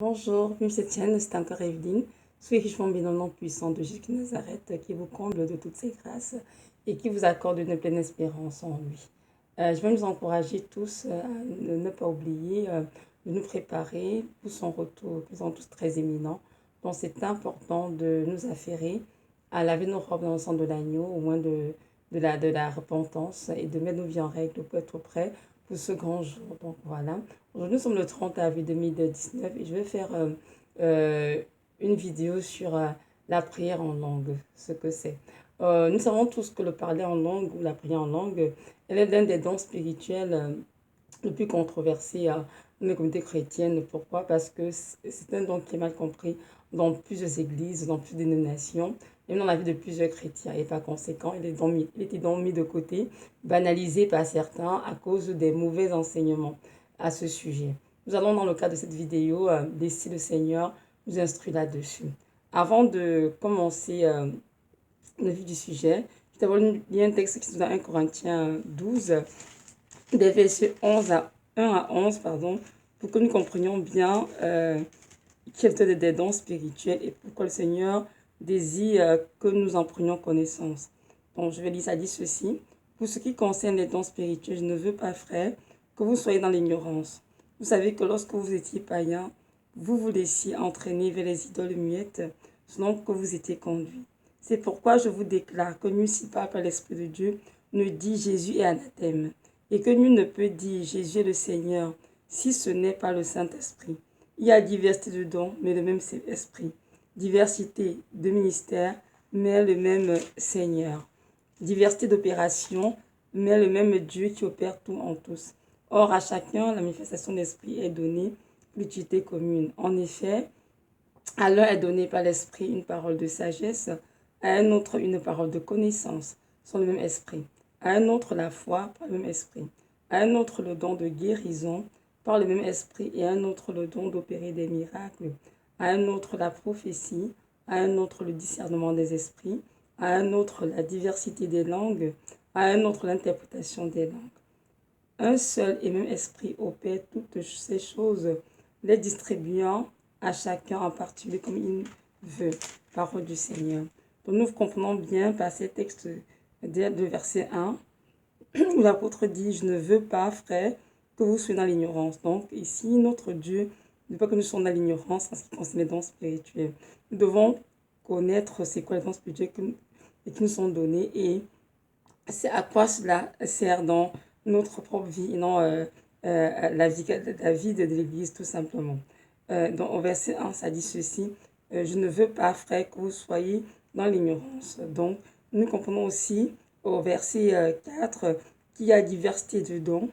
Bonjour, bienvenue sur cette chaîne, c'est encore Evelyne. Soyez richement bénis nom puissant de Jésus de Nazareth qui vous comble de toutes ses grâces et qui vous accorde une pleine espérance en lui. Je vais nous encourager tous à ne pas oublier de nous préparer pour son retour, nous sommes tous très éminents. Donc c'est important de nous affairer à laver nos robes dans le sang de l'agneau, au moins de la repentance et de mettre nos vies en règle pour être prêts pour ce grand jour. Donc voilà. Aujourd'hui, nous sommes le 30 avril 2019 et je vais faire une vidéo sur la prière en langue, ce que c'est. Nous savons tous que le parler en langue ou la prière en langue, elle est l'un des dons spirituels le plus controversé dans les communautés chrétiennes. Pourquoi? Parce que c'est un don qui est mal compris dans plusieurs églises, dans plusieurs dénominations, même dans la vie de plusieurs chrétiens. Et par conséquent, il était donc mis de côté, banalisé par certains à cause des mauvais enseignements à ce sujet. Nous allons, dans le cadre de cette vidéo, laisser le Seigneur nous instruire là-dessus. Avant de commencer le vif du sujet, je vais lire un texte qui se trouve dans 1 Corinthiens 12, des versets 1 à 11, pardon, pour que nous comprenions bien quels sont des dons spirituels et pourquoi le Seigneur désire que nous en prenions connaissance. Donc, je vais lire, ça dit ceci. Pour ce qui concerne les dons spirituels, je ne veux pas, frère, que vous soyez dans l'ignorance. Vous savez que lorsque vous étiez païen, vous vous laissiez entraîner vers les idoles muettes, selon que vous étiez conduits. C'est pourquoi je vous déclare que nul s'y parle par l'Esprit de Dieu ne dit Jésus est anathème, et que nul ne peut dire Jésus est le Seigneur, si ce n'est pas le Saint-Esprit. Il y a diversité de dons, mais le même Esprit. Diversité de ministères, mais le même Seigneur. Diversité d'opérations, mais le même Dieu qui opère tout en tous. Or, à chacun, la manifestation d'esprit est donnée l'utilité commune. En effet, à l'un est donné par l'esprit une parole de sagesse, à un autre une parole de connaissance, sans le même esprit. À un autre la foi, par le même esprit. À un autre le don de guérison, par le même esprit, et à un autre le don d'opérer des miracles. À un autre la prophétie, à un autre le discernement des esprits, à un autre la diversité des langues, à un autre l'interprétation des langues. Un seul et même esprit opère toutes ces choses, les distribuant à chacun en particulier comme il veut. Parole du Seigneur. Donc nous comprenons bien par ces textes de verset 1, où l'apôtre dit « Je ne veux pas, frère, que vous soyez dans l'ignorance. » Donc ici, notre Dieu ne veut pas que nous soyons dans l'ignorance en ce qui concerne les dons spirituels. Nous devons connaître c'est quoi les dons spirituels qui nous sont donnés et c'est à quoi cela sert dans notre propre vie et non la vie de l'Église tout simplement. Donc au verset 1, ça dit ceci, je ne veux pas, frère, que vous soyez dans l'ignorance. Donc nous comprenons aussi au verset 4 qu'il y a diversité de dons,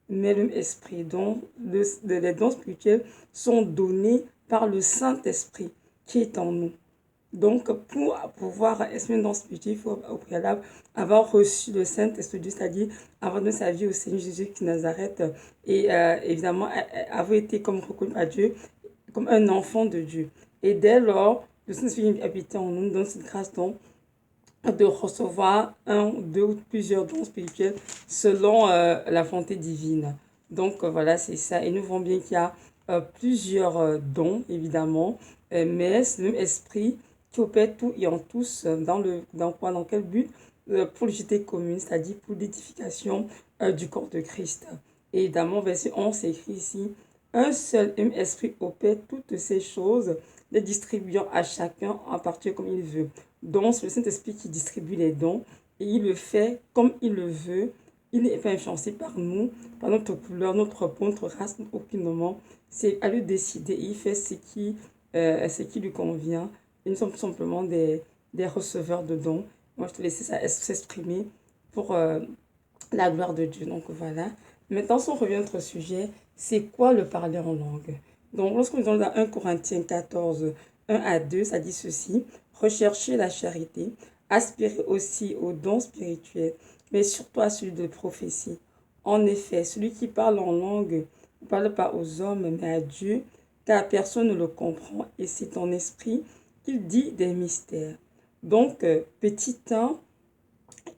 mais le même esprit. Donc les dons spirituels sont donnés par le Saint-Esprit qui est en nous. Donc, pour pouvoir exprimer dans spirituel, il faut au préalable avoir reçu le Saint-Esprit, c'est-à-dire avoir donné sa vie au Seigneur Jésus qui Nazareth et évidemment avoir été comme reconnu par Dieu, comme un enfant de Dieu. Et dès lors, le Saint-Esprit habité en nous, nous donne cette grâce donc de recevoir un, deux ou plusieurs dons spirituels selon la volonté divine. Donc voilà, c'est ça. Et nous voyons bien qu'il y a plusieurs dons, évidemment, mais c'est le même esprit qui opère tout et en tous dans quel but? Pour l'utilité commune, c'est-à-dire pour l'édification du corps de Christ. Et évidemment, verset 11, c'est écrit ici, un seul et même esprit opère toutes ces choses, les distribuant à chacun en particulier comme il veut. Donc, c'est le Saint-Esprit qui distribue les dons et il le fait comme il le veut. Il n'est pas influencé par nous, par notre couleur, notre peau, notre race, aucunement. C'est à lui de décider. Il fait ce qui lui convient. Et nous sommes tout simplement des receveurs de dons. Moi, je te laisse ça s'exprimer pour la gloire de Dieu. Donc voilà. Maintenant, si on revient à notre sujet, c'est quoi le parler en langue? Donc, lorsque nous allons dans 1 Corinthiens 14, 1 à 2, ça dit ceci. Recherchez la charité, aspirez aussi aux dons spirituels, mais surtout à celui de prophétie. En effet, celui qui parle en langue ne parle pas aux hommes, mais à Dieu, car personne ne le comprend, et c'est en esprit qu'il dit des mystères. Donc, petit 1,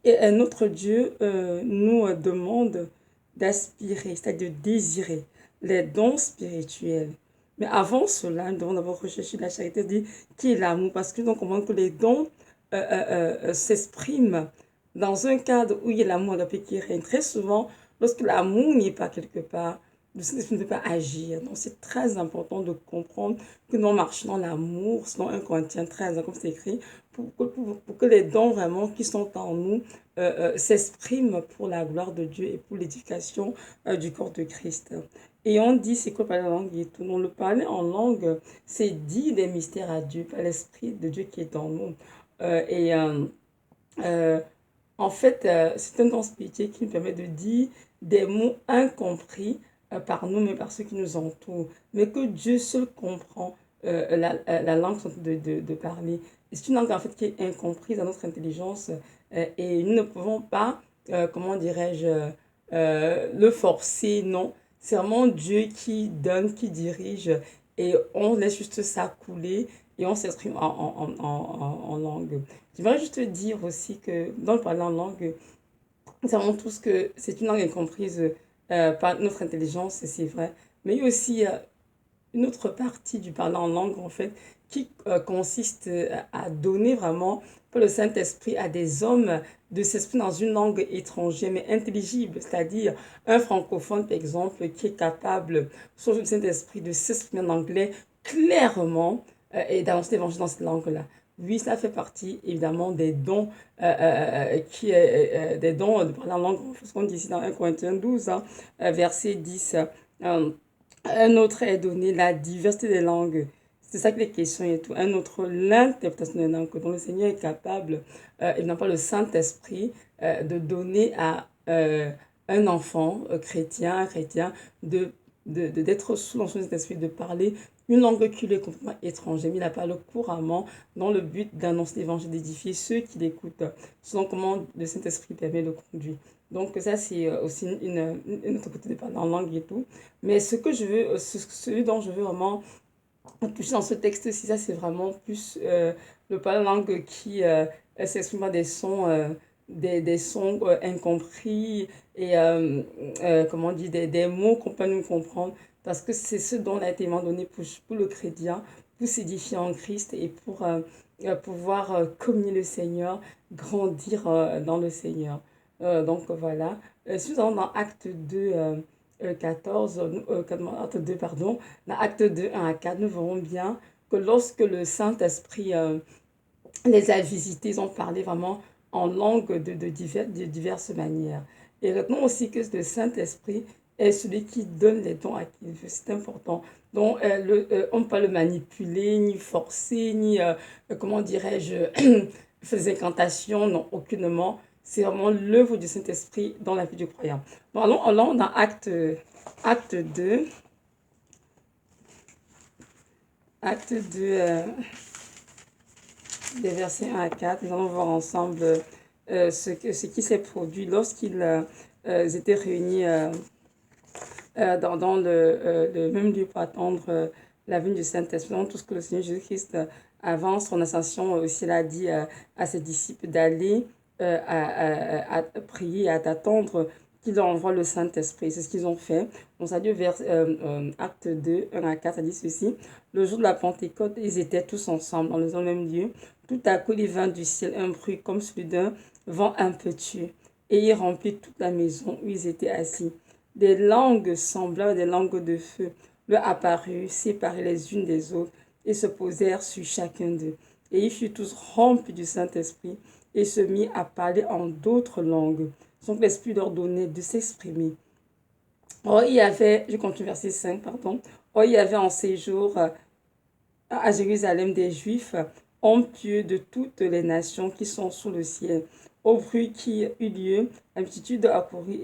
et notre Dieu nous demande d'aspirer, c'est-à-dire de désirer les dons spirituels. Mais avant cela, nous devons d'abord rechercher la charité, dire qui est l'amour, parce que nous comprenons que les dons s'expriment dans un cadre où il y a l'amour qui règne. Très souvent, lorsque l'amour n'est pas quelque part, le Saint-Esprit ne peut pas agir. Donc, c'est très important de comprendre que nous marchons dans l'amour, selon 1 Corinthiens 13, comme c'est écrit, pour que les dons vraiment qui sont en nous s'expriment pour la gloire de Dieu et pour l'édification du corps de Christ. Et on dit, c'est quoi parler en langue et tout. Non, le parler en langue, c'est dire des mystères à Dieu, par l'Esprit de Dieu qui est en nous. Euh, et euh, euh, En fait, c'est un don spirituel qui nous permet de dire des mots incompris par nous, mais par ceux qui nous entourent. Mais que Dieu seul comprend la langue de parler. Et c'est une langue en fait qui est incomprise à notre intelligence et nous ne pouvons pas, comment dirais-je, le forcer, non. C'est vraiment Dieu qui donne, qui dirige et on laisse juste ça couler et on s'exprime en langue. J'aimerais juste dire aussi que dans le parler en langue, nous savons tous que c'est une langue incomprise par notre intelligence, et c'est vrai. Mais il y a aussi une autre partie du parler en langue, en fait, qui consiste à donner vraiment pour le Saint-Esprit à des hommes de s'exprimer dans une langue étrangère, mais intelligible, c'est-à-dire un francophone, par exemple, qui est capable, sous le Saint-Esprit, de s'exprimer en anglais clairement et d'annoncer l'évangile dans cette langue-là. Oui, ça fait partie évidemment des dons, des dons de parler en langue, ce qu'on dit ici dans 1 Corinthiens 12, hein, verset 10. Un autre est donné la diversité des langues. C'est ça que les questions et tout. Un autre, l'interprétation des langues, dont le Seigneur est capable, et non pas le Saint-Esprit, de donner à un enfant chrétien, d'être sous l'onction du Saint-Esprit, de parler une langue qui lui est complètement étrangère, mais il la parle couramment dans le but d'annoncer l'évangile, d'édifier ceux qui l'écoutent, selon comment le Saint-Esprit permet de conduire. Donc ça, c'est aussi une autre côté de parler en langue et tout. Mais ce que je veux, celui dont je veux vraiment toucher dans ce texte-ci, ça c'est vraiment plus le parler langue qui s'exprime par des sons, des sons incompris et comment on dit, des mots qu'on peut nous comprendre. Parce que c'est ce dont on a été donné pour le chrétien, pour s'édifier en Christ et pour pouvoir communier le Seigneur, grandir dans le Seigneur. Donc voilà. Si nous allons dans Acte 2, 14, acte 2, pardon, dans Acte 2, 1 à 4, nous verrons bien que lorsque le Saint-Esprit les a visités, ils ont parlé vraiment en langue de diverses manières. Et retenons aussi que le Saint-Esprit est celui qui donne les dons à qui il veut. C'est important. Donc, on ne peut pas le manipuler, ni forcer, ni, comment dirais-je, faire des incantations, non, aucunement. C'est vraiment l'œuvre du Saint-Esprit dans la vie du croyant. Bon, allons dans acte 2. Acte 2, des versets 1 à 4. Nous allons voir ensemble ce qui s'est produit lorsqu'ils étaient réunis dans le même lieu pour attendre la venue du Saint-Esprit. Tout ce que le Seigneur Jésus-Christ, avant son ascension, aussi l'a dit à ses disciples d'aller à prier, à attendre qu'il envoie le Saint-Esprit. C'est ce qu'ils ont fait. Donc, ça dit vers acte 2, 1 à 4, ça dit ceci. Le jour de la Pentecôte, ils étaient tous ensemble dans le même lieu. Tout à coup, il vint du ciel un bruit comme celui d'un vent impétueux. Et il remplit toute la maison où ils étaient assis. Des langues semblables à des langues de feu leur apparurent, séparées les unes des autres, et se posèrent sur chacun d'eux. Et ils furent tous remplis du Saint-Esprit et se mirent à parler en d'autres langues. Donc l'Esprit leur donnait de s'exprimer. Or, il y avait, je continue verset 5, pardon. Or, il y avait en séjour à Jérusalem des Juifs, hommes pieux de toutes les nations qui sont sous le ciel. Au bruit qui eut lieu, la multitude accourut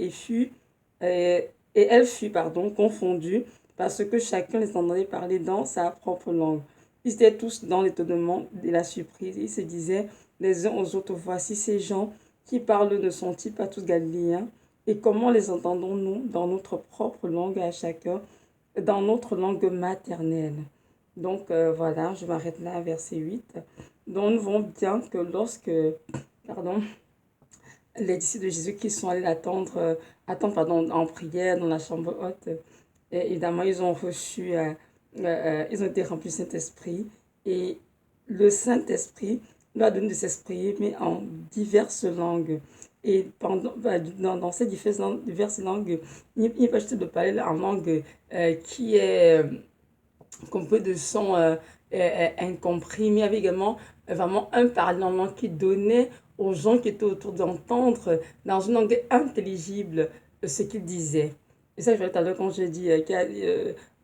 et elle fut, pardon, confondue parce que chacun les entendait parler dans sa propre langue. Ils étaient tous dans l'étonnement et la surprise. Ils se disaient les uns aux autres, voici ces gens qui parlent ne sont-ils pas tous galiléens? Et comment les entendons-nous dans notre propre langue à chacun, dans notre langue maternelle? Donc voilà, je m'arrête là, verset 8. Donc nous voyons bien que lorsque, pardon, les disciples de Jésus qui sont allés attendre pardon, en prière dans la chambre haute, et évidemment ils ont reçu ils ont été remplis du Saint-Esprit et le Saint-Esprit leur donne de s'exprimer en diverses langues. Et dans ces diverses langues, il va juste de parler en langue qui est composée de sons incompris, mais il y avait également vraiment un parlement qui donnait aux gens qui étaient autour d'entendre dans une langue intelligible ce qu'il disait. Et ça, je vais tout à l'heure quand j'ai dit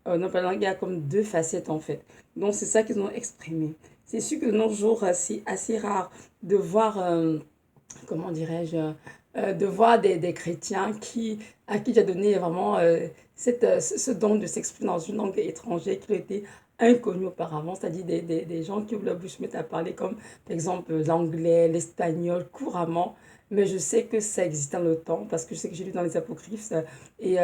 notre langue a comme deux facettes en fait. Donc c'est ça qu'ils ont exprimé. C'est sûr que de nos jours, c'est assez rare de voir, comment dirais-je, de voir des chrétiens à qui j'ai donné vraiment ce don de s'exprimer dans une langue étrangère qui était inconnue auparavant, c'est-à-dire des gens qui ouvrent la bouche se mettent à parler comme, par exemple, l'anglais, l'espagnol couramment. Mais je sais que ça existe dans le temps parce que je sais que j'ai lu dans les apocryphes et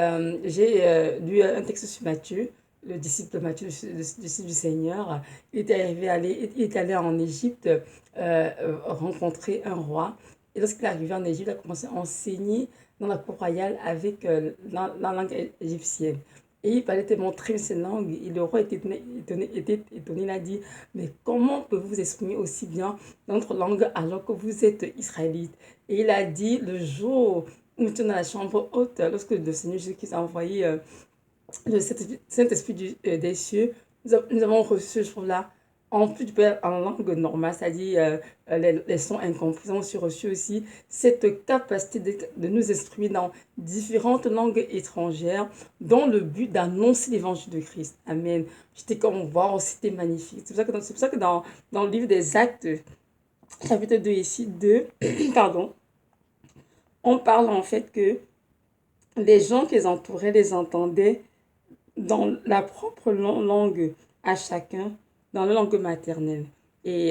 j'ai lu un texte sur Matthieu, le disciple Matthieu, le disciple du Seigneur. Il est allé en Égypte rencontrer un roi. Et lorsqu'il est arrivé en Égypte, il a commencé à enseigner dans la cour royale avec la langue égyptienne. Et il fallait te montrer ces langues. Et le roi était étonné. Il a dit, mais comment pouvez-vous vous exprimer aussi bien dans notre langue alors que vous êtes israélite? Et il a dit, le jour où nous étions dans la chambre haute, lorsque le Seigneur Jésus-Christ a envoyé le Saint-Esprit des cieux, nous avons reçu ce jour-là, en plus du père en langue normale, c'est-à-dire les sons incompris, nous avons reçu aussi cette capacité de nous exprimer dans différentes langues étrangères, dans le but d'annoncer l'évangile de Christ. Amen. J'étais comme voir, c'était magnifique. C'est pour ça que dans le livre des Actes, chapitre 2 ici, 2, pardon, on parle en fait que les gens qui les entouraient les entendaient dans la propre langue à chacun, dans la langue maternelle. Et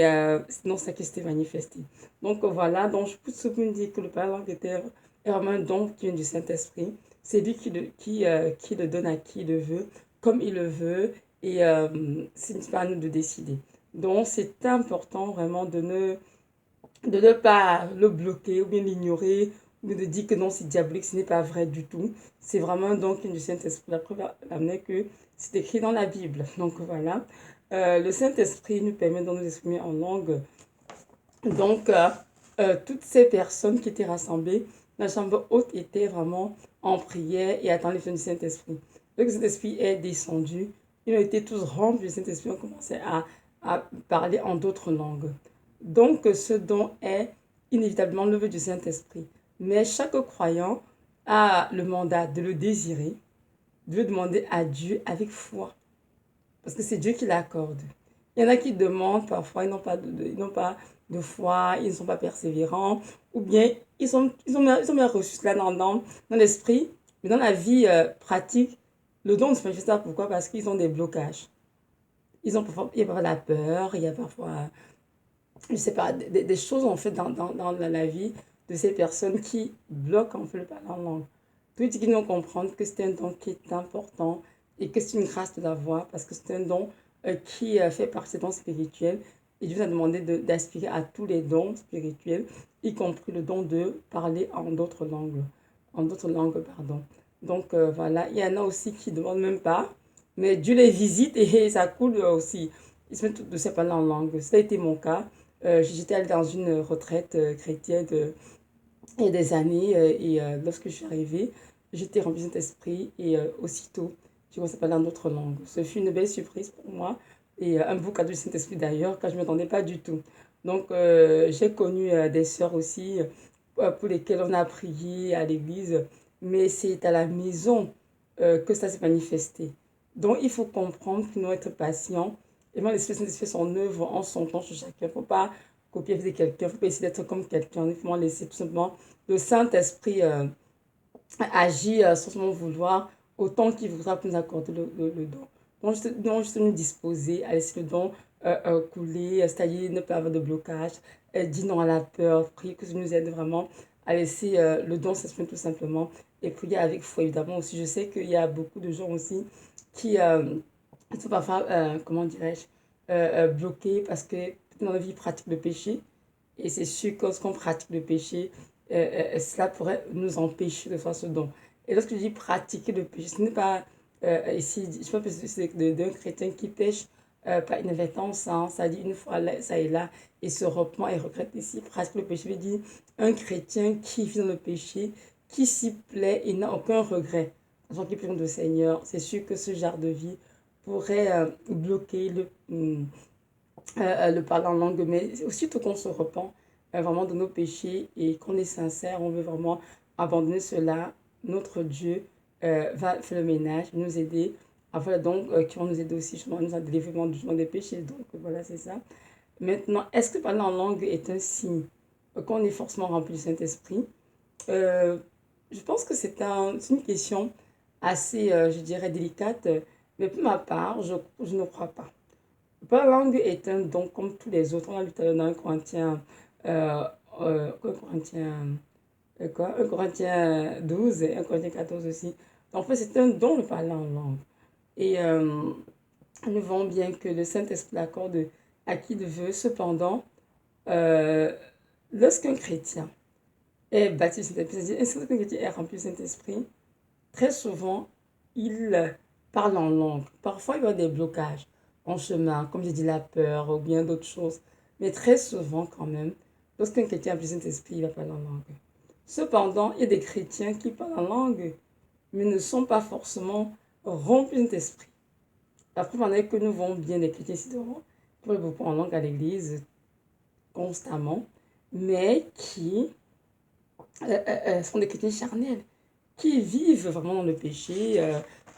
c'est dans ça qui s'était manifesté. Donc voilà, donc je peux souvenir dire que le Père langue était vraiment un don qui vient du Saint-Esprit. C'est lui qui le donne à qui il le veut, comme il le veut, et ce n'est pas à nous de décider. Donc c'est important vraiment de ne pas le bloquer ou bien l'ignorer ou de dire que non, c'est diabolique, ce n'est pas vrai du tout. C'est vraiment donc une du Saint-Esprit. La preuve amenait que c'est écrit dans la Bible. Donc voilà. Le Saint-Esprit nous permet de nous exprimer en langue. Donc, toutes ces personnes qui étaient rassemblées, la chambre haute était vraiment en prière et attendant les fins du Saint-Esprit. Le Saint-Esprit est descendu. Ils ont été tous remplis du Saint-Esprit. On commençait à parler en d'autres langues. Donc, ce don est inévitablement le vœu du Saint-Esprit. Mais chaque croyant a le mandat de le désirer, de le demander à Dieu avec foi. Parce que c'est Dieu qui l'accorde. Il y en a qui demandent parfois, ils n'ont pas de foi, ils ne sont pas persévérants, ou bien ils ont bien reçu cela dans l'esprit, mais dans la vie pratique, le don ne se manifeste pas. Pourquoi? Parce qu'ils ont des blocages. Il y a parfois la peur, il y a parfois je sais pas, des choses en fait dans la vie de ces personnes qui bloquent en fait le parler en langue. Tout dit qu'ils nous comprendre que c'est un don qui est important et que c'est une grâce de l'avoir parce que c'est un don qui fait partie des dons spirituels. Et Dieu nous a demandé d'aspirer à tous les dons spirituels, y compris le don de parler en d'autres langues. En d'autres langues, pardon. Donc voilà, il y en a aussi qui ne demandent même pas, mais Dieu les visite et ça coule aussi. Ils se mettent tout de ces parler en langue. Ça a été mon cas. J'étais allée dans une retraite chrétienne il y a des années et lorsque je suis arrivée, j'étais remplie de Saint-Esprit et aussitôt, j'ai commencé à parler en d'autres langues. Ce fut une belle surprise pour moi et un beau cadeau du Saint-Esprit d'ailleurs, car je ne m'attendais pas du tout. Donc, j'ai connu des sœurs aussi pour lesquelles on a prié à l'église, mais c'est à la maison que ça s'est manifesté. Donc, il faut comprendre qu'il faut être patient et moi, l'Esprit Saint fait son œuvre en son temps sur chacun. Il ne faut pas copier de quelqu'un, il ne faut pas essayer d'être comme quelqu'un. Il faut laisser tout simplement le Saint-Esprit agir sans seulement vouloir, autant qu'il voudra pour nous accorder le don. Donc, juste nous disposer à laisser le don couler, c'est-à-dire ne pas avoir de blocage, dire non à la peur, prier que ça nous aide vraiment à laisser le don s'exprimer tout simplement et prier avec foi. Évidemment aussi, je sais qu'il y a beaucoup de gens aussi qui sont parfois, comment dirais-je, bloqués parce que dans la vie, ils pratiquent le péché. Et c'est sûr que lorsqu'on pratique le péché, cela pourrait nous empêcher de faire ce don. Et lorsque je dis pratiquer le péché, ce n'est pas ici, je pense que c'est d'un chrétien qui pêche par inadvertance, hein, ça dit une fois là, ça et là, et se repent et regrette ici. Presque le péché veut dire un chrétien qui vit dans le péché, qui s'y plaît et n'a aucun regret. Gens qui prient le Seigneur, c'est sûr que ce genre de vie pourrait bloquer le parler en langue, mais aussitôt qu'on se repent vraiment de nos péchés et qu'on est sincère, on veut vraiment abandonner cela, notre Dieu va faire le ménage, nous aider, enfin, donc, qui vont nous aider aussi, justement, nous a délivré du jugement des péchés. Donc, voilà, c'est ça. Maintenant, est-ce que parler en langue est un signe qu'on est forcément rempli du Saint-Esprit? Euh, je pense que c'est une question assez, je dirais, délicate, mais pour ma part, je ne crois pas. La langue est un don comme tous les autres. On a lu tout à l'heure dans 1 Corinthiens, euh, 1 Corinthiens, quoi, 1 Corinthiens 12 et 1 Corinthiens 14 aussi. Donc, en fait, c'est un don de parler en langue. Et nous voyons bien que le Saint-Esprit l'accorde à qui il veut. Cependant, euh, lorsqu'un chrétien est baptisé du Saint-Esprit, c'est-à-dire lorsqu'un chrétien est rempli du Saint-Esprit, très souvent, il parle en langue. Parfois, il y a des blocages en chemin, comme j'ai dit, la peur ou bien d'autres choses. Mais très souvent, quand même, lorsqu'un chrétien a plus Saint-Esprit, il va parler en langue. Cependant, il y a des chrétiens qui parlent en langue, mais ne sont pas forcément remplis d'esprit. La preuve en est que nous voyons bien des chrétiens ici devant, qui parlent beaucoup en langue à l'église constamment, mais qui sont des chrétiens charnels, qui vivent vraiment dans le péché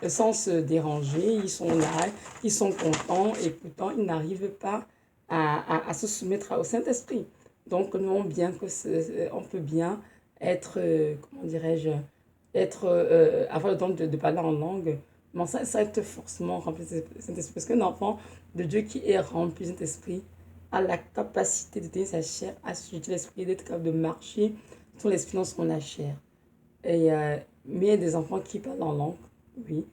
sans se déranger. Ils sont là, ils sont contents et pourtant ils n'arrivent pas à se soumettre au Saint-Esprit. Donc nous voyons bien que on peut bien être, comment dirais-je, avoir le don de parler en langue, mais ça être forcément rempli de Saint-Esprit. Parce qu'un enfant de Dieu qui est rempli de Saint-Esprit a la capacité de tenir sa chair, à susciter l'esprit, d'être capable de marcher sur l'esprit dans son la chair. Et, mais il y a des enfants qui parlent en langue, oui.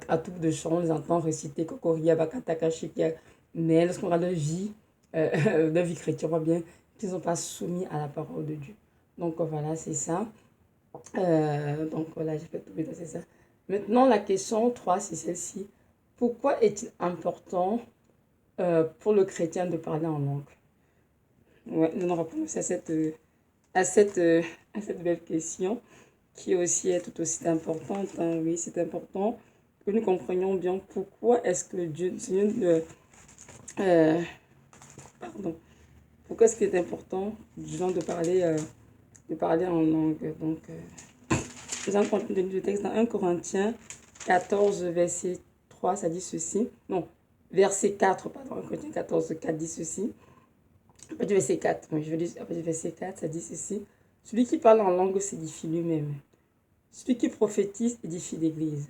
À tout bout de champ, on les entend réciter Kokoria, Bakataka, Shikia. Mais lorsqu'on regarde leur vie chrétienne, on voit bien qu'ils ne sont pas soumis à la parole de Dieu. Donc voilà, c'est ça. Donc voilà, j'ai fait tout bêta, c'est ça. Maintenant, la question 3, c'est celle-ci. Pourquoi est-il important pour le chrétien de parler en langue? Ouais, nous allons répondre à cette, euh, à cette belle question qui aussi est tout aussi importante, hein. Oui, c'est important que nous comprenions bien pourquoi est-ce que Dieu, le Seigneur, euh, pardon, pourquoi est-ce qu'il est important, disons, de parler en langue. Donc, nous allons continuer le texte dans 1 Corinthiens 14, verset 3, ça dit ceci. Non, verset 4, pardon, 1 Corinthiens 14, 4 dit ceci. Après du verset 4, je veux dire, après du verset 4, ça dit ceci. Celui qui parle en langue s'édifie lui-même. Celui qui prophétise édifie l'Église.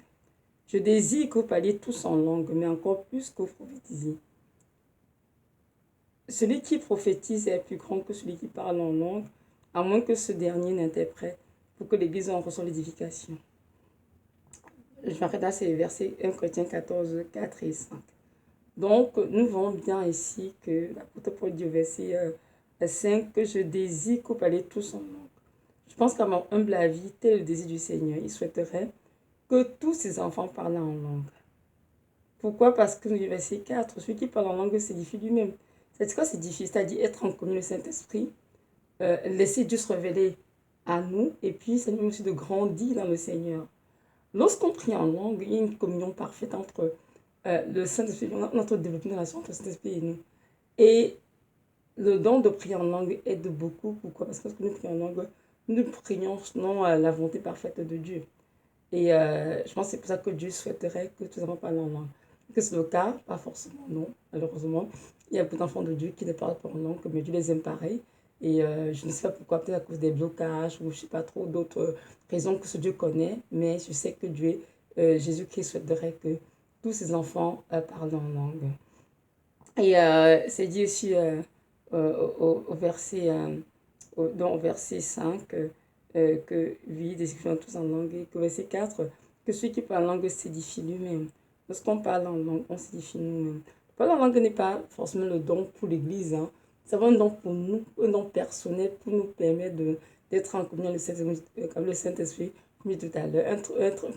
Je désire que vous parliez tous en langue, mais encore plus que vous prophétisiez. Celui qui prophétise est plus grand que celui qui parle en langue, à moins que ce dernier n'interprète, pour que l'Église en reçoive l'édification. Je m'arrête là, c'est versets 1 Corinthiens 14, 4 et 5. Donc, nous voyons bien ici que l'apôtre Paul dit au verset 5 que je désire que vous parliez tous en langue. Je pense qu'à mon humble avis, tel est le désir du Seigneur. Il souhaiterait que tous ses enfants parlent en langue. Pourquoi? Parce que le verset 4, celui qui parle en langue s'édifie lui-même. C'est quoi s'édifier? C'est-à-dire être en communion avec le Saint-Esprit, laisser Dieu se révéler à nous, et puis ça nous permet aussi de grandir dans le Seigneur. Lorsqu'on prie en langue, il y a une communion parfaite entre le Saint-Esprit, notre développement de relation entre le Saint-Esprit et nous. Et le don de prier en langue aide beaucoup. Pourquoi? Parce que lorsque nous prions en langue, nous prions selon la volonté parfaite de Dieu. Et je pense que c'est pour ça que Dieu souhaiterait que tous les enfants parlent en langue. Que c'est le cas, pas forcément, non, malheureusement. Il y a beaucoup d'enfants de Dieu qui ne parlent pas en langue, mais Dieu les aime pareil. Et je ne sais pas pourquoi, peut-être à cause des blocages ou je ne sais pas trop d'autres raisons que ce Dieu connaît, mais je sais que Dieu, Jésus-Christ souhaiterait que tous ses enfants parlent en langue. Et c'est dit aussi au verset, au verset 5 que oui, des écrivains tous en langue, et que verset 4, que celui qui parle en langue s'édifie lui-même. Lorsqu'on parle en langue, on s'édifie nous-mêmes. Parler en langue n'est pas forcément le don pour l'Église, hein. C'est vraiment un don pour nous, un don personnel pour nous permettre d'être en communion avec le Saint-Esprit, comme je disais tout à l'heure.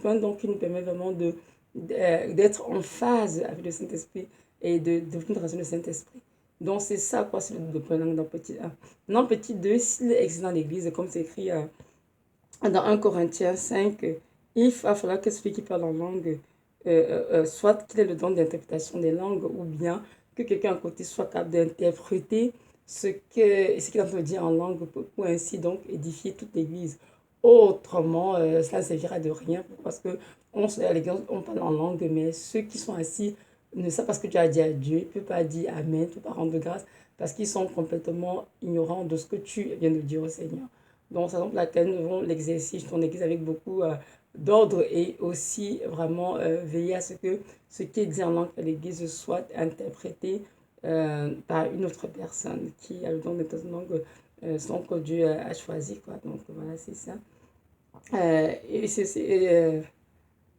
Un don qui nous permet vraiment d'être en phase avec le Saint-Esprit et de venir dans le Saint-Esprit. Donc c'est ça, quoi, c'est le premier langue dans petit 1. Dans petit 2, s'il existe dans l'Église, comme c'est écrit dans 1 Corinthiens 5, il va falloir que celui qui parle en langue, soit qu'il ait le don d'interprétation des langues, ou bien que quelqu'un à côté soit capable d'interpréter ce qu'il est en train de dire en langue, pour ainsi donc édifier toute l'Église. Autrement, cela ne servira de rien, parce que à l'Église, on parle en langue, mais ceux qui sont assis ne savent pas ce que tu as dit à Dieu, ne peuvent pas dire Amen, ne peuvent pas rendre grâce, parce qu'ils sont complètement ignorants de ce que tu viens de dire au Seigneur. Donc, c'est donc laquelle nous devons l'exercice ton église avec beaucoup d'ordre et aussi vraiment veiller à ce que ce qui est dit en langue à l'église soit interprété par une autre personne qui a le don d'être une langue sans que Dieu a choisi, quoi. Donc, voilà, c'est ça.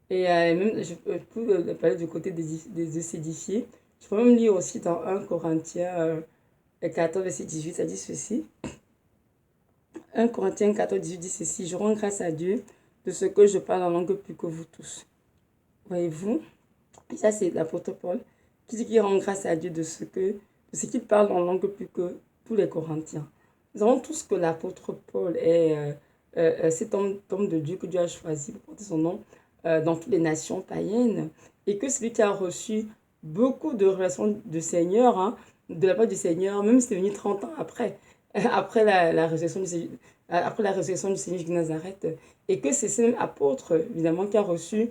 Et même, je peux parler du côté de s'édifier. Je peux même lire aussi dans 1 Corinthiens 14, verset 18, ça dit ceci. 1 Corinthiens 14, 18 dit ceci. Je rends grâce à Dieu de ce que je parle en langue plus que vous tous. Voyez-vous? Et ça, c'est l'apôtre Paul qui dit qu'il rend grâce à Dieu de ce qu'il parle en langue plus que tous les Corinthiens. Nous savons tous que l'apôtre Paul est cet homme de Dieu que Dieu a choisi pour porter son nom dans toutes les nations païennes. Et que celui qui a reçu beaucoup de révélations du Seigneur, hein, de la part du Seigneur, même si c'est venu 30 ans après, après la résurrection du Seigneur de Nazareth, et que c'est ce même apôtre, évidemment, qui a reçu,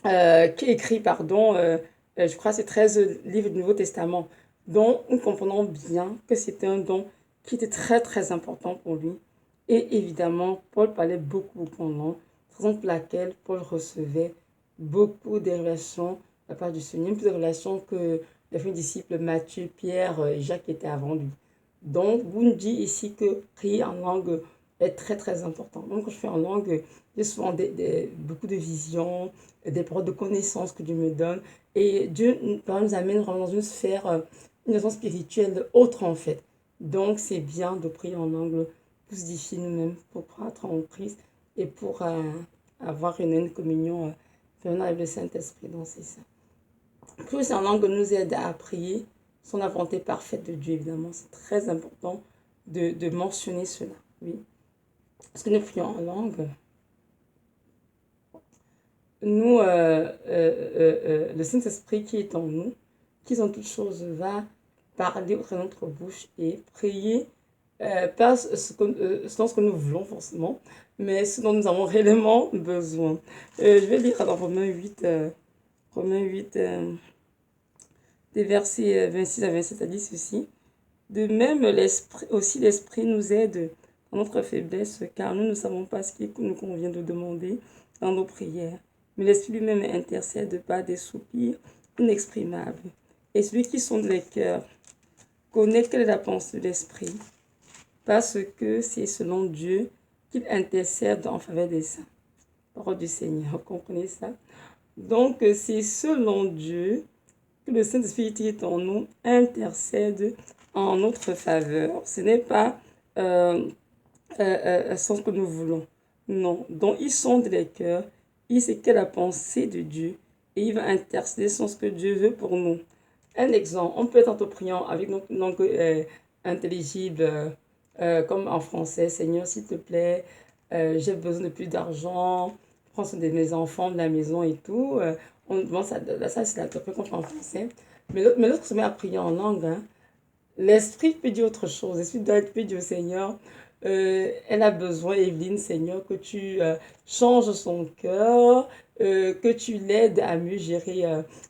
qui a écrit, pardon, je crois, ces 13 livres du Nouveau Testament, dont nous comprenons bien que c'était un don qui était très, très important pour lui. Et évidemment, Paul parlait beaucoup, beaucoup en langue, raison pour laquelle Paul recevait beaucoup de révélations de la part du Seigneur, plus de révélations que les frères disciples Matthieu, Pierre et Jacques étaient avant lui. Donc, vous nous dit ici que prier en langue est très, très important. Donc, quand je fais en langue, j'ai souvent beaucoup de visions, des paroles de connaissances que Dieu me donne. Et Dieu nous amène vraiment dans une sphère, une raison spirituelle autre en fait. Donc, c'est bien de prier en langue pour se défier nous-mêmes, pour croître en Christ et pour avoir une communion venant avec le Saint-Esprit. Donc, c'est ça. Plus en langue nous aide à prier son la volonté parfaite de Dieu, évidemment. C'est très important de mentionner cela. Oui. Parce que nous prions en langue. Nous, le Saint-Esprit qui est en nous, qui en toutes choses va parler au travers de notre bouche et prier, pas ce que nous voulons forcément, mais ce dont nous avons réellement besoin. Je vais lire dans Romains 8, des versets 26 à 27, ça dit ceci. De même, l'Esprit nous aide dans notre faiblesse, car nous ne savons pas ce qu'il nous convient de demander dans nos prières. Mais l'Esprit lui-même intercède par des soupirs inexprimables. Et celui qui sonde les cœurs connaît quelle est la pensée de l'Esprit, parce que c'est selon Dieu qu'il intercède en faveur des saints. Parole du Seigneur, vous comprenez ça? Donc, c'est selon Dieu que le Saint-Esprit qui est en nous intercède en notre faveur. Ce n'est pas ce que nous voulons. Non. Donc, il sonde les cœurs, il sait quelle est la pensée de Dieu et il va intercéder sur ce que Dieu veut pour nous. Un exemple, on peut être en priant avec notre langue intelligible, comme en français. Seigneur, s'il te plaît, j'ai besoin de plus d'argent, prends soin de mes enfants, de la maison et tout. Bon, ça c'est la quand je parle en français. Mais l'autre se met à prier en langue. Hein. L'esprit peut dire autre chose. L'esprit peut dire au Seigneur, elle a besoin, Evelyne, Seigneur, que tu changes son cœur, que tu l'aides à mieux gérer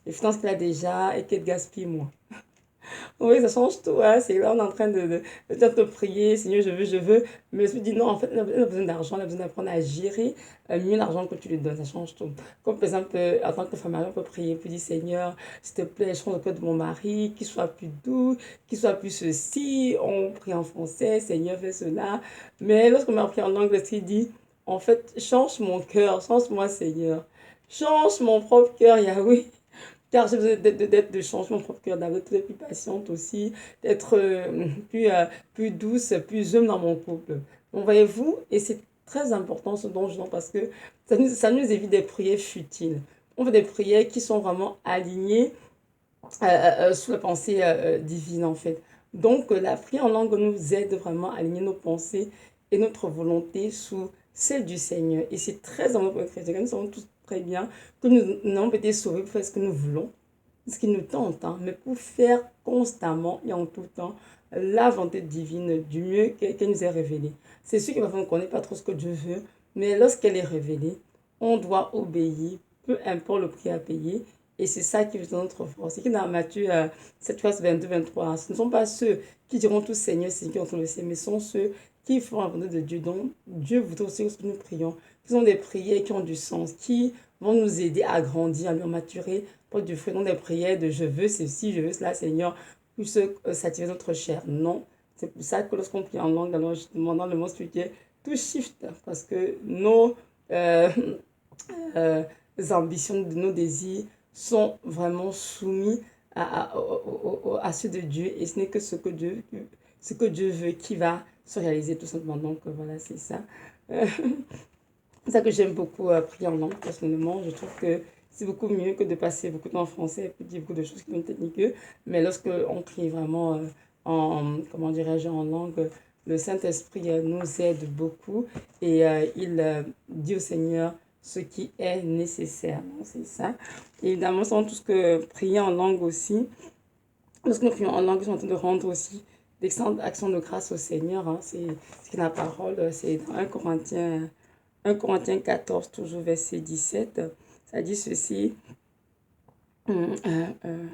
les finances qu'elle a déjà et qu'elle gaspille moins. Oui, ça change tout. Hein. C'est là, on est en train de prier, Seigneur, je veux. Mais je me dis, non, en fait, elle a besoin d'argent, elle a besoin d'apprendre à gérer mieux l'argent que tu lui donnes. Ça change tout. Comme par exemple, en tant que femme, on peut prier, puis dire, Seigneur, s'il te plaît, change le cœur de mon mari, qu'il soit plus doux, qu'il soit plus ceci. On prie en français, Seigneur, fais cela. Mais lorsqu'on m'a pris en anglais, il dit, en fait, change mon cœur, change-moi, Seigneur. Change mon propre cœur, Yahweh. Car j'ai besoin de changer mon propre cœur, d'être plus patiente aussi, d'être plus douce, plus humble dans mon couple. Donc, voyez-vous, et c'est très important ce dont je dis parce que ça nous évite des prières futiles. on fait des prières qui sont vraiment alignées sous la pensée divine en fait. Donc la prière en langue nous aide vraiment à aligner nos pensées et notre volonté sous celle du Seigneur. Et c'est très important pour les chrétiens. Nous savons tous très bien que nous n'avons pas été sauvés pour faire ce que nous voulons, ce qui nous tente, hein, mais pour faire constamment et en tout temps la volonté divine du mieux qu'elle nous est révélée. C'est sûr qu'il va falloir qu'on ne connaît pas trop ce que Dieu veut, mais lorsqu'elle est révélée, on doit obéir, peu importe le prix à payer. Et c'est ça qui est notre force. C'est que dans Matthieu 7, verset 22-23, ce ne sont pas ceux qui diront tous Seigneur, Seigneur, qui entrent le ciel, mais ce sont ceux qui font la volonté de Dieu. Donc, Dieu voudrait aussi que nous prions. Ce sont des prières qui ont du sens, qui vont nous aider à grandir, à mieux maturer, pour du fruit, non des prières de je veux ceci, je veux cela, Seigneur, puisse satisfaire notre chair. Non. C'est pour ça que lorsqu'on prie en langue, alors justement dans le monde spirituel, tout shift, parce que nos euh, euh, ambitions, nos désirs sont vraiment soumis à ceux de Dieu et ce n'est que ce que Dieu veut qui va se réaliser tout simplement. Donc voilà, c'est ça. Euh, c'est ça que j'aime beaucoup prier en langue personnellement. Je trouve que c'est beaucoup mieux que de passer beaucoup de temps en français et puis dire beaucoup de choses qui sont techniques. Mais lorsque on prie vraiment comment dirais-je, en langue, le Saint-Esprit nous aide beaucoup et il dit au Seigneur ce qui est nécessaire. C'est ça. Et évidemment, nous savons tous que prier en langue aussi, lorsque nous prions en langue, nous sommes en train de rendre aussi d'excellentes actions de grâce au Seigneur. Hein. C'est ce qui est la parole, c'est dans 1 Corinthiens 14, toujours verset 17. Ça dit ceci. Hum, euh, euh,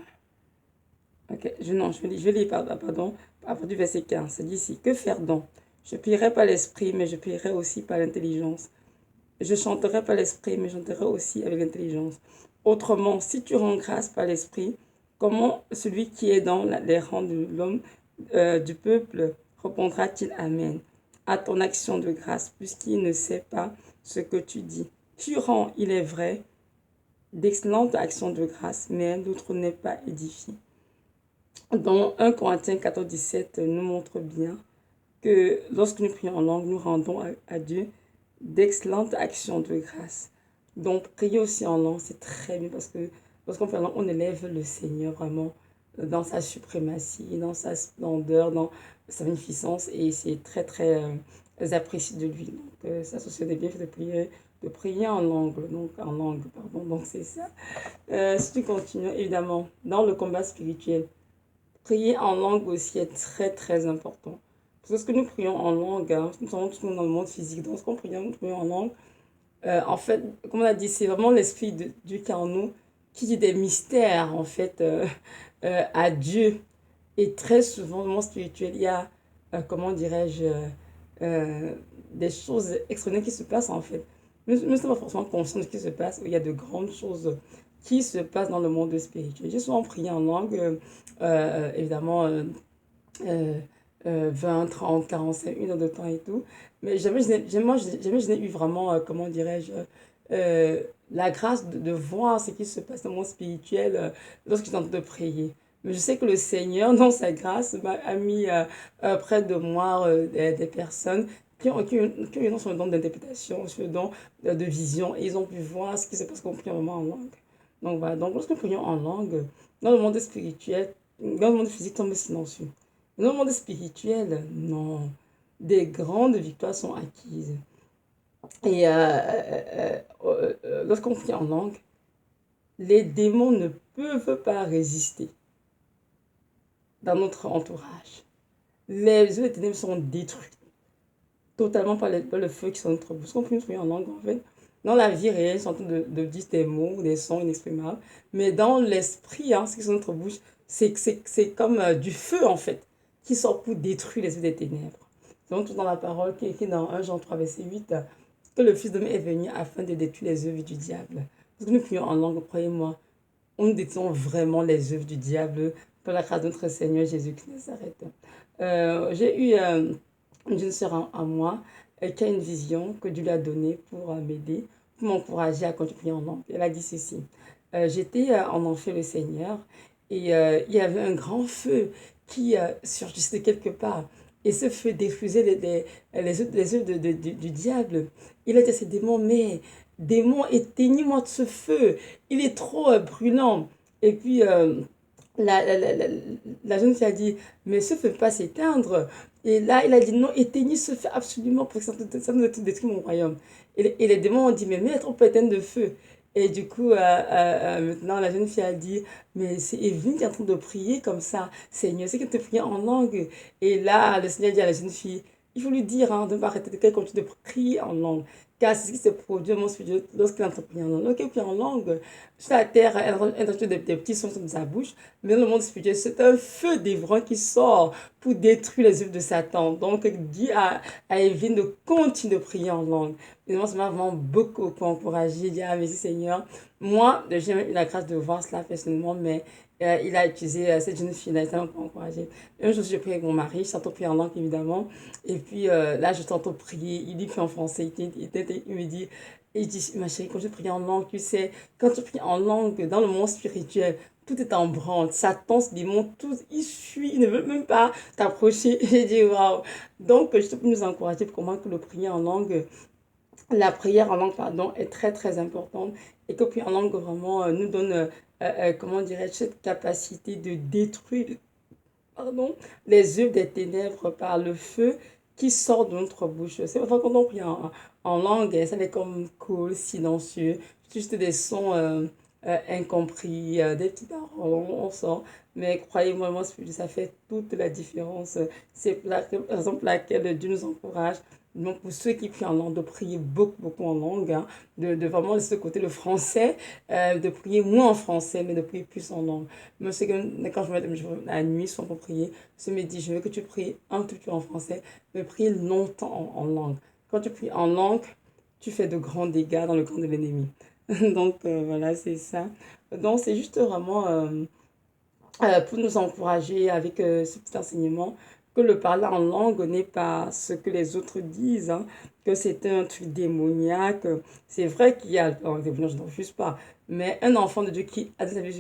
ok, je lis, pardon, à partir du verset 15. Ça dit ici, que faire donc? Je prierai par l'esprit, mais je prierai aussi par l'intelligence. Je chanterai par l'esprit, mais je chanterai aussi avec l'intelligence. Autrement, si tu rends grâce par l'esprit, comment celui qui est dans les rangs de l'homme, du peuple, répondra-t-il Amen à ton action de grâce, puisqu'il ne sait pas ce que tu dis? Tu rends, il est vrai, d'excellentes actions de grâce, mais l'autre n'est pas édifié. Dans 1 Corinthiens 14, 17 nous montre bien que lorsque nous prions en langue, nous rendons à Dieu d'excellentes actions de grâce. Donc, prier aussi en langue, c'est très bien parce que lorsqu'on prie en langue, on élève le Seigneur vraiment dans sa suprématie, dans sa splendeur, dans sa magnificence et c'est très, très apprécié de lui. Donc, ça, c'est des bienfaits de prier en langue, pardon. Donc, c'est ça. Si tu continues, évidemment, dans le combat spirituel, prier en langue aussi est très, très important. Parce que ce que nous prions en langue, hein, nous sommes tous dans le monde physique, donc ce qu'on prie, nous prions en langue, en fait, comme on a dit, c'est vraiment l'Esprit de Dieu qui est en nous, qui dit des mystères, en fait, à Dieu. Et très souvent, dans le monde spirituel, il y a, comment dirais-je, des choses extraordinaires qui se passent, en fait. Nous ne sommes pas forcément conscients de ce qui se passe, il y a de grandes choses qui se passent dans le monde spirituel. J'ai souvent prié en langue, évidemment, 20, 30, 45, une heure de temps et tout. Mais jamais je n'ai eu vraiment, comment dirais-je, la grâce de voir ce qui se passe dans mon spirituel lorsque je suis en train de prier. Mais je sais que le Seigneur, dans sa grâce, a mis près de moi des personnes qui ont eu non seulement le don d'interprétation, le don de vision, et ils ont pu voir ce qui se passe quand on prie vraiment en langue. Donc voilà, donc lorsque nous prions en langue, dans le monde spirituel, dans le monde physique, tombe silencieux. Dans le monde spirituel, non. Des grandes victoires sont acquises. Et lorsqu'on prie en langue, les démons ne peuvent pas résister dans notre entourage. Les yeux des ténèbres sont détruits totalement par le feu qui sont notre bouche. Lorsqu'on prie en langue, en fait, dans la vie réelle, ils sont en train de dire des mots ou des sons inexprimables. Mais dans l'esprit, hein, ce qui est sur notre bouche, c'est comme du feu, en fait, qui sort pour détruire les yeux des ténèbres. Donc, tout dans la parole qui est écrit dans 1 Jean 3, verset 8, que le Fils de l'homme est venu afin de détruire les œuvres du diable. Parce que nous prions en langue, croyez-moi, on détient vraiment les œuvres du diable par la grâce de notre Seigneur Jésus-Christ Nazareth. J'ai eu une jeune sœur à moi qui a une vision que Dieu lui a donnée pour m'aider, pour m'encourager à continuer en langue. Elle a dit ceci. J'étais en enfer le Seigneur et il y avait un grand feu qui surgissait de quelque part. Et ce feu diffusait les œuvres du diable. Il a dit à ses démons, mais démon, éteignez-moi de ce feu, il est trop brûlant. Et puis, la, la, la, la, la jeune fille a dit, mais ce feu ne peut pas s'éteindre. Et là, il a dit, non, éteignez ce feu absolument, pour que ça nous détruit mon royaume. Et les démons ont dit, mais maître, on peut éteindre le feu. Et du coup, maintenant, la jeune fille a dit, mais c'est Evelyne qui est en train de prier comme ça. Seigneur, c'est qu'elle te prie en langue. Et là, le Seigneur dit à la jeune fille, il faut lui dire de ne pas arrêter de qu'elle continue de prier en langue. Car c'est ce qui se produit au spirituel lorsqu'elle est en train de prier en langue. Lorsqu'elle prie en langue, sur la terre, elle entend des petits sons de sa bouche. Mais dans le monde spirituel, c'est un feu dévorant qui sort pour détruire les œuvres de Satan. Donc, dis à Evelyne de continuer de prier en langue. Et moi, ça m'a vraiment beaucoup encouragé. Je dis, ah, merci Seigneur. Moi, j'ai eu la grâce de voir cela personnellement, mais il a utilisé cette jeune fille-là, ça m'a beaucoup encouragé. Un jour, j'ai prié avec mon mari, je t'entends prier en langue, évidemment. Et puis là, je t'entends prier. Il dit puis en français. Il me dit, il dit, ma chérie, quand je prie en langue, tu sais, quand tu pries en langue dans le monde spirituel, tout est en branle. Satan se démonte, tout, il fuit, il ne veut même pas t'approcher. J'ai dit, waouh. Donc, je te peux nous encourager pour comment que le prier en langue, la prière en langue, pardon, est très, très importante. Et que prier en langue, vraiment, nous donne, comment dirais-je, cette capacité de détruire, pardon, les œuvres des ténèbres par le feu qui sort de notre bouche. C'est pourquoi quand on prie en langue, ça fait comme cool, silencieux, juste des sons incompris, des petites paroles, on sort. Mais croyez-moi, moi, ça fait toute la différence. C'est la raison pour laquelle Dieu nous encourage. Donc, pour ceux qui prient en langue, de prier beaucoup, beaucoup en langue, hein, de vraiment laisser de côté le français, de prier moins en français, mais de prier plus en langue. Moi, c'est que quand je me lève la nuit, soit pour prier, je me dis, je veux que tu pries un tout petit peu en français, mais prie longtemps en langue. Quand tu pries en langue, tu fais de grands dégâts dans le camp de l'ennemi. Donc, voilà, c'est ça. Donc, c'est juste vraiment pour nous encourager avec ce petit enseignement que le parler en langue n'est pas ce que les autres disent, hein, que c'est un truc démoniaque. C'est vrai qu'il y a le démoniaque, je n'en refuse pas, mais un enfant de Dieu qui a donné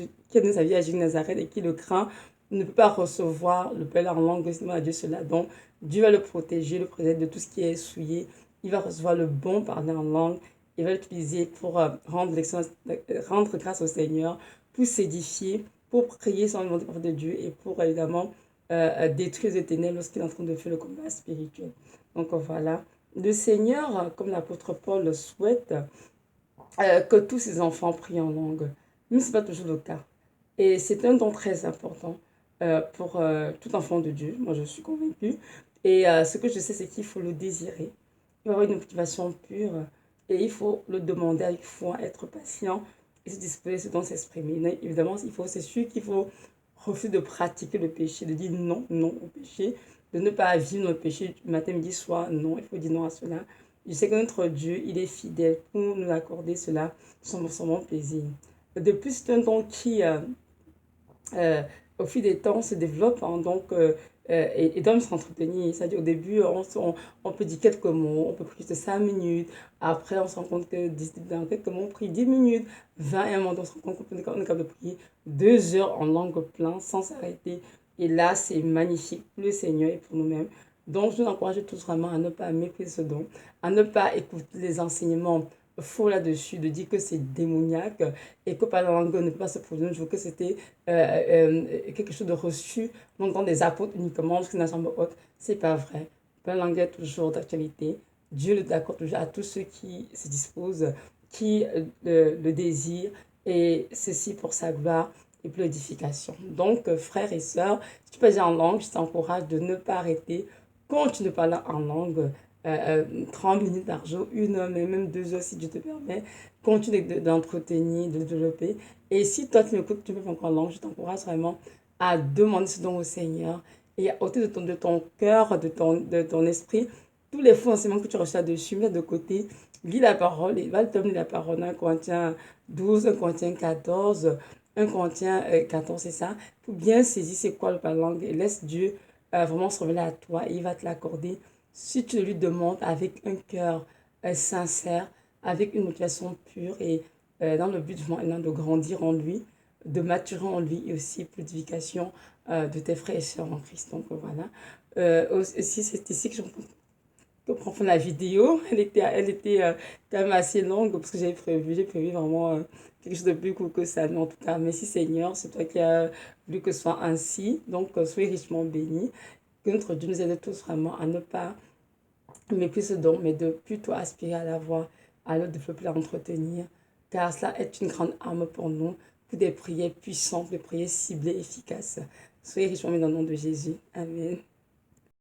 sa vie à Jésus de Nazareth et qui le craint ne peut pas recevoir le parler en langue, sinon à Dieu cela. Donc, Dieu va le protéger, le préserver de tout ce qui est souillé. Il va recevoir le bon parler en langue. Il va l'utiliser pour rendre grâce au Seigneur, pour s'édifier, pour prier sans demander de Dieu et pour évidemment détruire les ténèbres lorsqu'il est en train de faire le combat spirituel. Donc voilà. Le Seigneur, comme l'apôtre Paul le souhaite, que tous ses enfants prient en langue. Mais ce n'est pas toujours le cas. Et c'est un don très important pour tout enfant de Dieu. Moi, je suis convaincue. Et ce que je sais, c'est qu'il faut le désirer. Il faut avoir une motivation pure. Et il faut le demander avec foi, être patient et se disposer ce dont s'exprimer. Évidemment, c'est sûr qu'il faut refuser de pratiquer le péché, de dire non, non au péché, de ne pas vivre le péché matin, midi, soir. Non, il faut dire non à cela. Je sais que notre Dieu, il est fidèle pour nous accorder cela sans bon plaisir. De plus, c'est un don qui, au fil des temps, se développe, hein, donc, et doit s'entretenir. C'est-à-dire, au début, on peut dire quelques mots, on peut prier de 5 minutes. Après, on se rend compte que dans quelques mots, on prie 10 minutes, 20 et un moment, on se rend compte qu'on est capable de prier 2 heures en langue pleine sans s'arrêter. Et là, c'est magnifique pour le Seigneur et pour nous-mêmes. Donc, je vous encourage tous vraiment à ne pas mépriser ce don, à ne pas écouter les enseignements faux là-dessus, de dire que c'est démoniaque et que par la langue ne peut pas se produire. Je veux que c'était quelque chose de reçu donc dans des apôtres uniquement, parce que dans la chambre haute, c'est pas vrai. La langue est toujours d'actualité. Dieu le accorde toujours à tous ceux qui se disposent, qui le désirent, et ceci pour sa gloire et pour l'édification. Donc, frères et sœurs, si tu peux dire en langue, je t'encourage de ne pas arrêter. Continue de parler en langue. 30 minutes par jour, 1 heure, mais même 2 heures si Dieu te permet. Continue d'entretenir, de développer. Et si toi tu m'écoutes, tu peux pas encore en langue, je t'encourage vraiment à demander ce don au Seigneur et à ôter de ton cœur, de ton esprit, tous les faux enseignements que tu reçois dessus, mets de côté, lis la parole, il va te donner la parole, 1 Corinthiens 12, 1 Corinthiens 14, 1 Corinthiens 14, c'est ça, pour bien saisir c'est quoi la langue et laisse Dieu vraiment se révéler à toi et il va te l'accorder si tu lui demandes avec un cœur sincère, avec une motivation pure et dans le but de grandir en lui, de maturer en lui et aussi pour l'édification de tes frères et sœurs en Christ. Donc voilà. Aussi, c'est ici pour faire la vidéo. Elle était quand même assez longue parce que j'ai prévu vraiment quelque chose de plus court que ça. Mais en tout cas, merci Seigneur, c'est toi qui as voulu que ce soit ainsi. Donc, soyez richement bénis. Que notre Dieu nous aide tous vraiment à ne pas mépriser ce don, mais de plutôt aspirer à l'avoir, à le développer, à l'entretenir. Car cela est une grande arme pour nous, pour des prières puissantes, des prières ciblées, efficaces. Soyez richement bénis dans le nom de Jésus. Amen.